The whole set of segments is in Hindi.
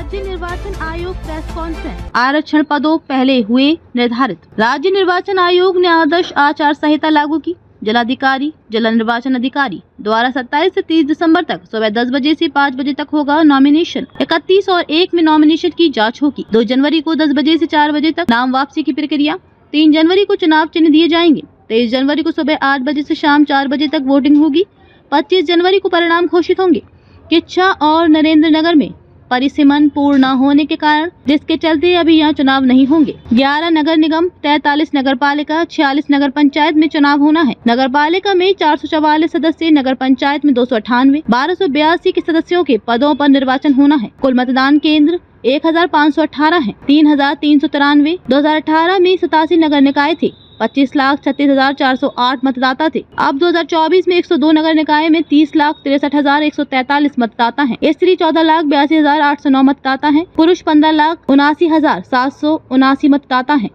राज्य निर्वाचन आयोग प्रेस कॉन्फ्रेंस। आरक्षण पदों पहले हुए निर्धारित। राज्य निर्वाचन आयोग ने आदर्श आचार संहिता लागू की। जिलाधिकारी, जिला निर्वाचन अधिकारी द्वारा 27 से 30 दिसंबर तक सुबह 10 बजे से 5 बजे तक होगा नॉमिनेशन। 31 और 1 में नॉमिनेशन की जांच होगी। 2 जनवरी को 10 बजे से 4 बजे तक नाम वापसी की प्रक्रिया। 3 जनवरी को चुनाव चिन्ह दिए जाएंगे। 23 जनवरी को सुबह 8 बजे से शाम 4 बजे तक वोटिंग होगी। 25 जनवरी को परिणाम घोषित होंगे। किच्छा और नरेंद्र नगर में परिसीमन पूर्ण न होने के कारण जिसके चलते अभी यहाँ चुनाव नहीं होंगे। 11 नगर निगम, 43 नगर पालिका, 46 नगर पंचायत में चुनाव होना है। नगर पालिका में 444 सदस्य, नगर पंचायत में 298, 1282 के सदस्यों के पदों पर निर्वाचन होना है। कुल मतदान केंद्र 1518 है। 3393 2018 में 87 नगर निकाय थे। 25,36,408 मतदाता थे। अब 2024 में 102 नगर निकाय में 30,63,143 मतदाता हैं। स्त्री 14,82,809 मतदाता हैं। पुरुष 15,79,779 मतदाता हैं।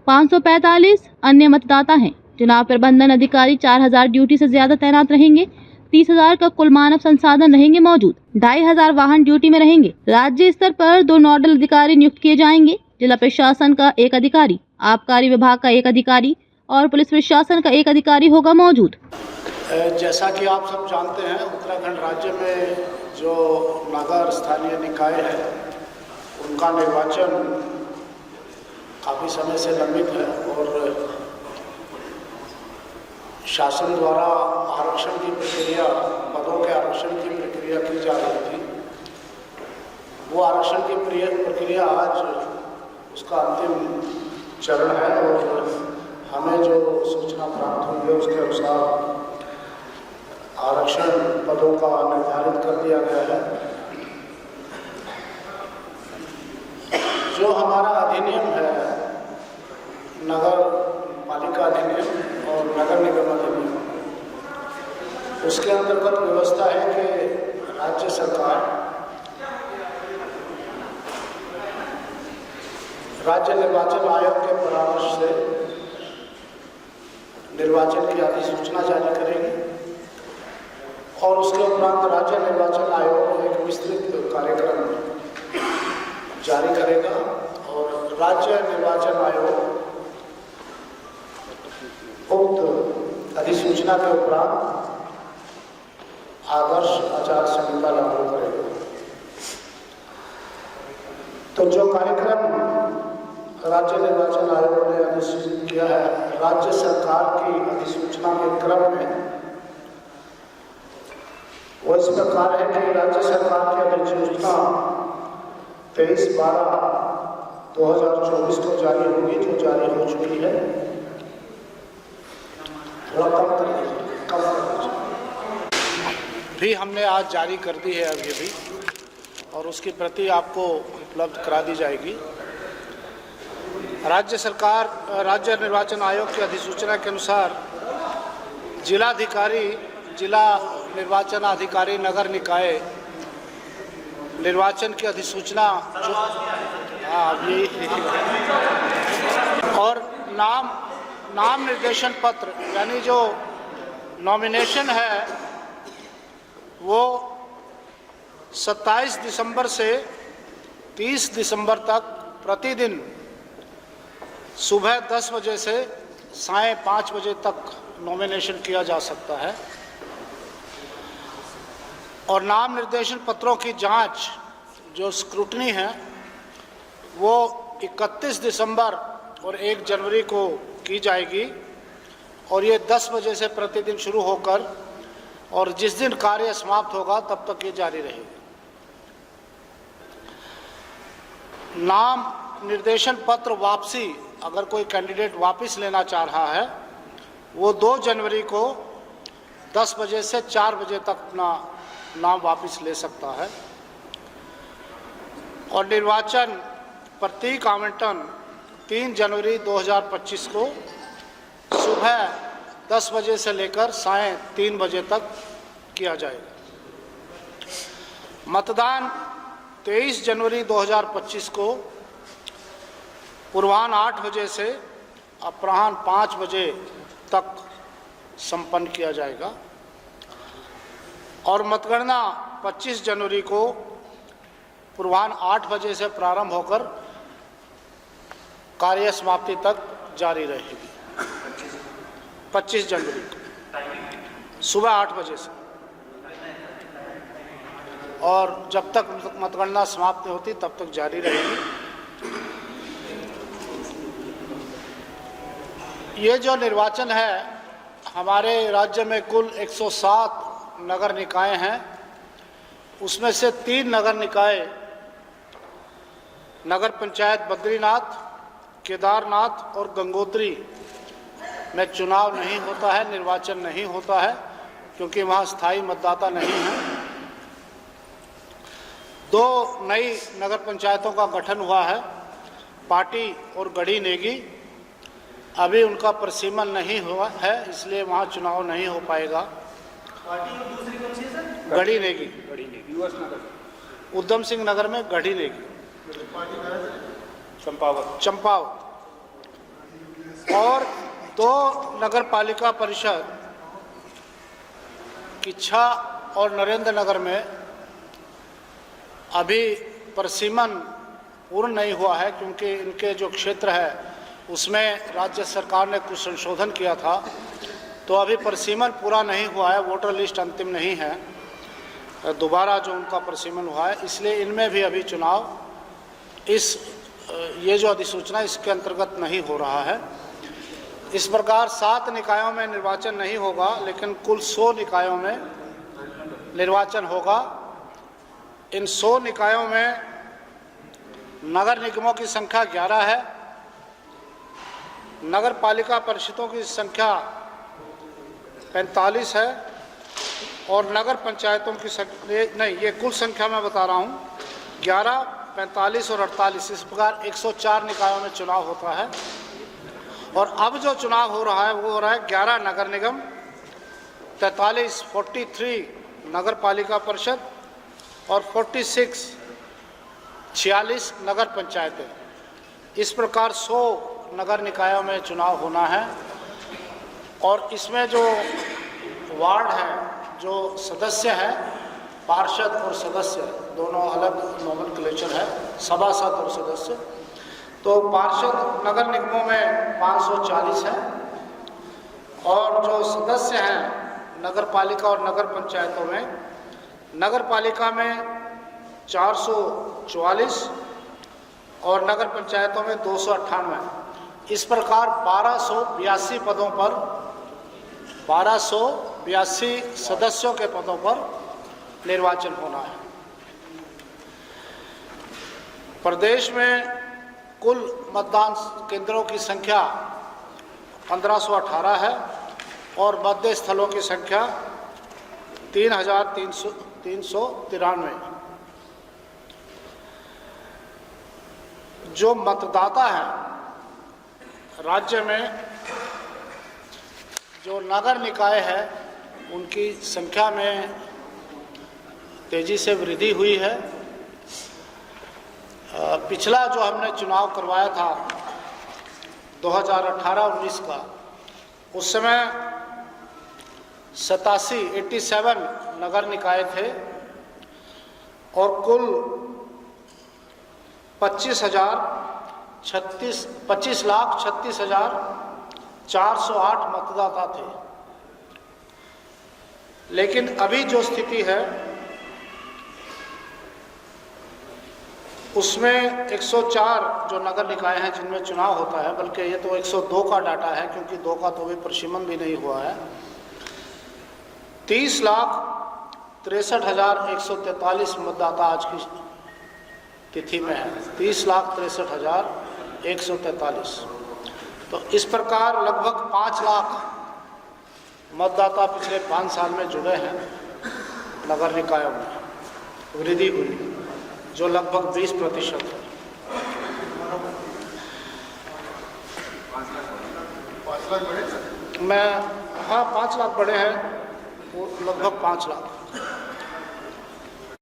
545 अन्य मतदाता हैं। चुनाव प्रबंधन अधिकारी 4,000 ड्यूटी से ज्यादा तैनात रहेंगे। 30,000 का कुल मानव संसाधन रहेंगे मौजूद। 2,500 वाहन ड्यूटी में रहेंगे। राज्य स्तर पर 2 नोडल अधिकारी नियुक्त किए जाएंगे। जिला प्रशासन का 1 अधिकारी, आबकारी विभाग का 1 अधिकारी और पुलिस प्रशासन का 1 अधिकारी होगा मौजूद। जैसा कि आप सब जानते हैं, उत्तराखंड राज्य में जो नगर स्थानीय निकाय है उनका निर्वाचन काफ़ी समय से लंबित है और शासन द्वारा आरक्षण की प्रक्रिया, पदों के आरक्षण की प्रक्रिया की जा रही थी। वो आरक्षण की प्रक्रिया आज उसका अंतिम चरण है और हमें जो सूचना प्राप्त हुई है उसके अनुसार आरक्षण पदों का निर्धारित कर दिया गया है। जो हमारा अधिनियम है, नगर पालिका अधिनियम और नगर निगम अधिनियम, उसके अंतर्गत व्यवस्था है कि राज्य सरकार राज्य निर्वाचन आयोग के परामर्श से निर्वाचन की अधिसूचना जारी करेगी और उसके उपरांत राज्य निर्वाचन आयोग एक विस्तृत कार्यक्रम जारी करेगा और राज्य निर्वाचन आयोग उक्त अधिसूचना के उपरांत आदर्श आचार संहिता लागू करेगा। तो जो कार्यक्रम राज्य निर्वाचन आयोग ने अधिसूचित किया है, राज्य सरकार की अधिसूचना के क्रम में वो इस प्रकार है कि राज्य सरकार की अधिसूचना 23/12/2024 को जारी होगी, जो जारी हो चुकी है। थोड़ा कम कर भी हमने आज जारी कर दी है अभी भी, और उसकी प्रति आपको उपलब्ध करा दी जाएगी। राज्य निर्वाचन आयोग की अधिसूचना के अनुसार जिलाधिकारी, जिला निर्वाचन अधिकारी, नगर निकाय निर्वाचन की अधिसूचना जो और नाम निर्देशन पत्र यानी जो नॉमिनेशन है वो 27 दिसंबर से 30 दिसंबर तक प्रतिदिन सुबह 10 बजे से सायं 5 बजे तक नॉमिनेशन किया जा सकता है और नाम निर्देशन पत्रों की जांच जो स्क्रूटनी है वो 31 दिसंबर और 1 जनवरी को की जाएगी और ये 10 बजे से प्रतिदिन शुरू होकर और जिस दिन कार्य समाप्त होगा तब तक ये जारी रहेगी। नाम निर्देशन पत्र वापसी, अगर कोई कैंडिडेट वापस लेना चाह रहा है वो 2 जनवरी को 10 बजे से 4 बजे तक अपना नाम वापस ले सकता है और निर्वाचन प्रतीक आवंटन 3 जनवरी 2025 को सुबह 10 बजे से लेकर सायं 3 बजे तक किया जाएगा। मतदान 23 जनवरी 2025 को पूर्वाह्न 8 बजे से अपराह्न 5 बजे तक संपन्न किया जाएगा और मतगणना 25 जनवरी को पूर्वाह्न 8 बजे से प्रारंभ होकर कार्य समाप्ति तक जारी रहेगी। 25 जनवरी को सुबह 8 बजे से, और जब तक मतगणना समाप्त नहीं होती तब तक जारी रहेगी। ये जो निर्वाचन है, हमारे राज्य में कुल 107 नगर निकाय हैं। उसमें से 3 नगर निकाय नगर पंचायत बद्रीनाथ, केदारनाथ और गंगोत्री में चुनाव नहीं होता है, निर्वाचन नहीं होता है, क्योंकि वहाँ स्थायी मतदाता नहीं है। 2 नई नगर पंचायतों का गठन हुआ है, पाटी और गढ़ी नेगी। अभी उनका परिसीमन नहीं हुआ है, इसलिए वहाँ चुनाव नहीं हो पाएगा। दूसरी कौन सी है सर? गढ़ी नेगी, उधम सिंह नगर में गढ़ी नेगी, चंपावत। और 2 नगर पालिका परिषद किच्छा और नरेंद्र नगर में अभी परिसीमन पूर्ण नहीं हुआ है, क्योंकि इनके जो क्षेत्र है उसमें राज्य सरकार ने कुछ संशोधन किया था, तो अभी परिसीमन पूरा नहीं हुआ है, वोटर लिस्ट अंतिम नहीं है, दोबारा जो उनका परिसीमन हुआ है, इसलिए इनमें भी अभी चुनाव ये जो अधिसूचना इसके अंतर्गत नहीं हो रहा है। इस प्रकार 7 निकायों में निर्वाचन नहीं होगा, लेकिन कुल 100 निकायों में निर्वाचन होगा। इन 100 निकायों में नगर निगमों की संख्या 11 है, नगर पालिका परिषदों की संख्या 45 है, और नगर पंचायतों की नहीं, ये कुल संख्या मैं बता रहा हूँ, 11, 45 और 48। इस प्रकार 104 निकायों में चुनाव होता है। और अब जो चुनाव हो रहा है वो हो रहा है 11 नगर निगम, 43 नगर पालिका परिषद और 46 नगर पंचायतें। इस प्रकार 100 नगर निकायों में चुनाव होना है। और इसमें जो वार्ड है, जो सदस्य है, पार्षद और सदस्य दोनों अलग नोमेनक्लेचर है, सभासद और सदस्य। तो पार्षद नगर निगमों में 540 है, और जो सदस्य हैं नगर पालिका और नगर पंचायतों में, नगर पालिका में 444 और नगर पंचायतों में 298। इस प्रकार 1282 पदों पर, 1282 सदस्यों के पदों पर निर्वाचन होना है। प्रदेश में कुल मतदान केंद्रों की संख्या 1518 है और मतदेय स्थलों की संख्या 3393। जो मतदाता हैं राज्य में, जो नगर निकाय है, उनकी संख्या में तेजी से वृद्धि हुई है। पिछला जो हमने चुनाव करवाया था 2018-19 का, उस समय 87 नगर निकाय थे और कुल 25,36,408 मतदाता थे। लेकिन अभी जो स्थिति है उसमें 104 जो नगर निकाय हैं जिनमें चुनाव होता है, बल्कि ये तो 102 का डाटा है, क्योंकि 2 का तो अभी परिसीमन भी नहीं हुआ है। 30,63,143 मतदाता आज की तिथि में है, 30,63,143। तो इस प्रकार लगभग 5 लाख मतदाता पिछले 5 साल में जुड़े हैं नगर निकायों में, वृद्धि हुई जो लगभग 20% है। 5 लाख बड़े? मैं हाँ 5 लाख बड़े हैं, वो लगभग 5 लाख।